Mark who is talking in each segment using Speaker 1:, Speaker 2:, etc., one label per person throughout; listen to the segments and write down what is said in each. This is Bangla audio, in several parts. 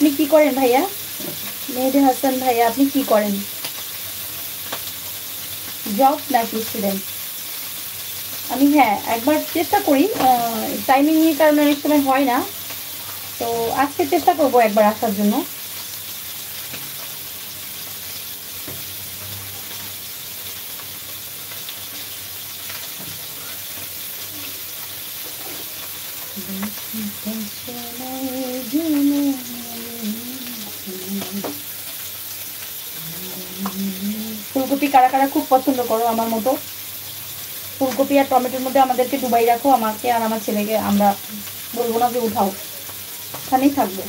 Speaker 1: আপনি কি করেন ভাইয়া? মেহেদি হাসান ভাইয়া আপনি কি করেন? জব নাকি স্টুডেন্ট? আমি হ্যাঁ একবার চেষ্টা করি, টাইমিং এর কারণে অনেক সময় হয় না, তো আজকে চেষ্টা করব একবার আসার জন্য। ফুলকপি কারা কারা খুব পছন্দ করো আমার মতো? ফুলকপি আর টমেটোর মধ্যে আমাদেরকে ডুবাই রাখো, আমাকে আর আমার ছেলেকে, আমরা বলবো না যে উঠাও, এখানেই থাকবো।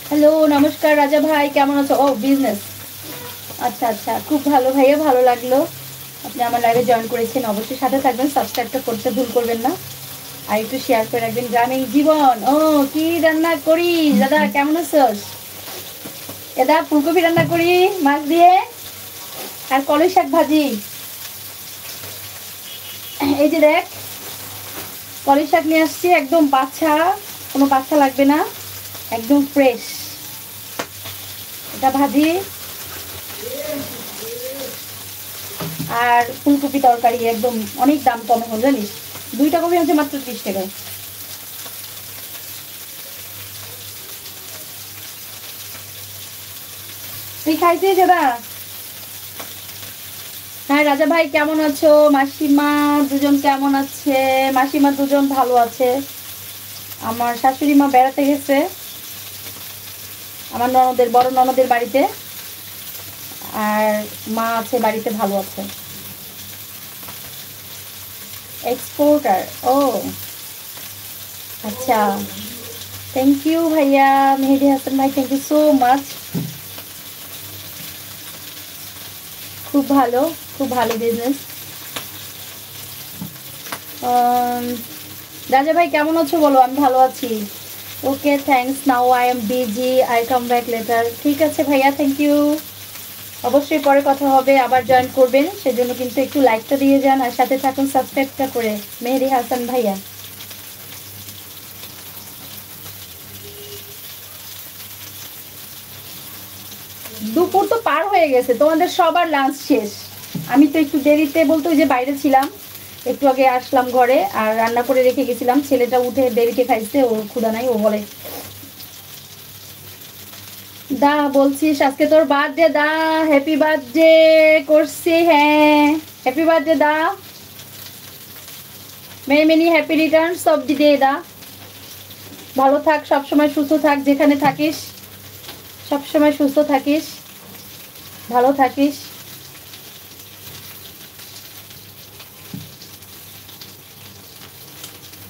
Speaker 1: হ্যালো নমস্কার রাজা ভাই, কেমন আছো? ও বিজনেস, আচ্ছা আচ্ছা, খুব ভালো ভাইয়া, ভালো লাগলো আপনি আমার লাইভে জয়েন করেছেন। অবশ্যই সাথে থাকবেন, সাবস্ক্রাইবটা করতে ভুল করবেন না, আর একটু শেয়ার করে রাখবেন। গ্রামীণ জীবন, ও কি রান্না করি দাদা, কেমন আছোস? দাদা ফুলকপি রান্না করি মাছ দিয়ে, আর কলই শাক ভাজি। এই যে দেখ কলই শাক নিয়ে আসছি, একদম বাছা, কোনো বাছা লাগবে না, একদম ফ্রেশ। এটা ভাজি আর ফুলকপি তরকারি, একদম অনেক দাম কম এখন জানিস, 2টা কপি হচ্ছে মাত্র 30 টাকা। তুই খাইছিস দাদা? হ্যাঁ রাজা ভাই কেমন আছো? মাসিমা দুজন কেমন আছে? মাসিমা দুজন ভালো আছে, আমার শাশুড়ি মা বেড়াতে গেছে আমার ননদের, বড় ননদের বাড়িতে, আর মা আছে বাড়িতে, ভালো আছে। এক্সপোর্টার, ও আচ্ছা, থ্যাংক ইউ ভাইয়া মেহেদি হাসান ভাই, থ্যাংক ইউ সো মাচ। খুব ভালো, খুব ভালো বিজনেস। রাজা ভাই কেমন আছো বলো? আমি ভালো আছি। Okay thanks, now I am busy, I come back later. ঠিক আছে ভাইয়া, থ্যাংক ইউ। অবশ্যই পরে কথা হবে, আবার জয়েন করবেন, সেজন্য কিন্তু একটু লাইকটা দিয়ে যান, আর সাথে থাকুন সাবস্ক্রাইবটা করে। মেহেদি হাসান ভাইয়া, দুপুর তো পার হয়ে গেছে, তোমাদের সবার লাঞ্চ শেষ, আমি তো একটু দেরিতে, বলতে ওই যে বাইরে ছিলাম, একটু আগে আসলাম ঘরে, আর রান্না করে রেখে গেছিলাম, ছেলেটা উঠে দেরিতে খাইছে, ওর ক্ষুধা নাই, ও বলে দা বলছিস আজকে তোর বার্থডে, দা হ্যাপি বার্থডে করছি, হ্যাঁ হ্যাপি বার্থডে দা, many many happy returns of the day দা। ভালো থাক, সবসময় সুস্থ থাক, যেখানে থাকিস সবসময় সুস্থ থাকিস, ভালো থাকিস।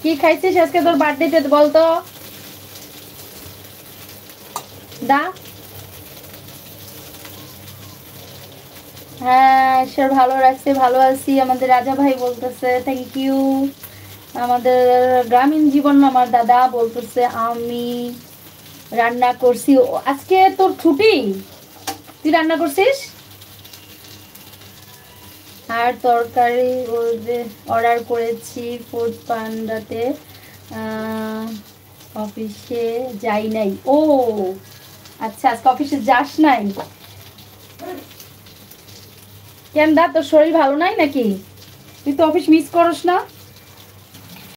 Speaker 1: কি খাইছিস আজকে তোর বার্থডেতে বলতো দা? হ্যাঁ ঈশ্বর ভালো রাখছে, ভালো আছি। আমাদের রাজা ভাই বলতেছে থ্যাংক ইউ। আমাদের গ্রামীণ জীবন আমার দাদা বলতেছে আমি রান্না করছি। আজকে তোর ছুটি, তুই রান্না করছিস? আর তরকারি অর্ডার করেছি ফুড পান্ডাতে, অফিসে যাই নাই। ও আচ্ছা, আজকে অফিসে যাস নাই কেন দা? তোর শরীর ভালো নাই নাকি? তুই তো অফিস মিস করস না?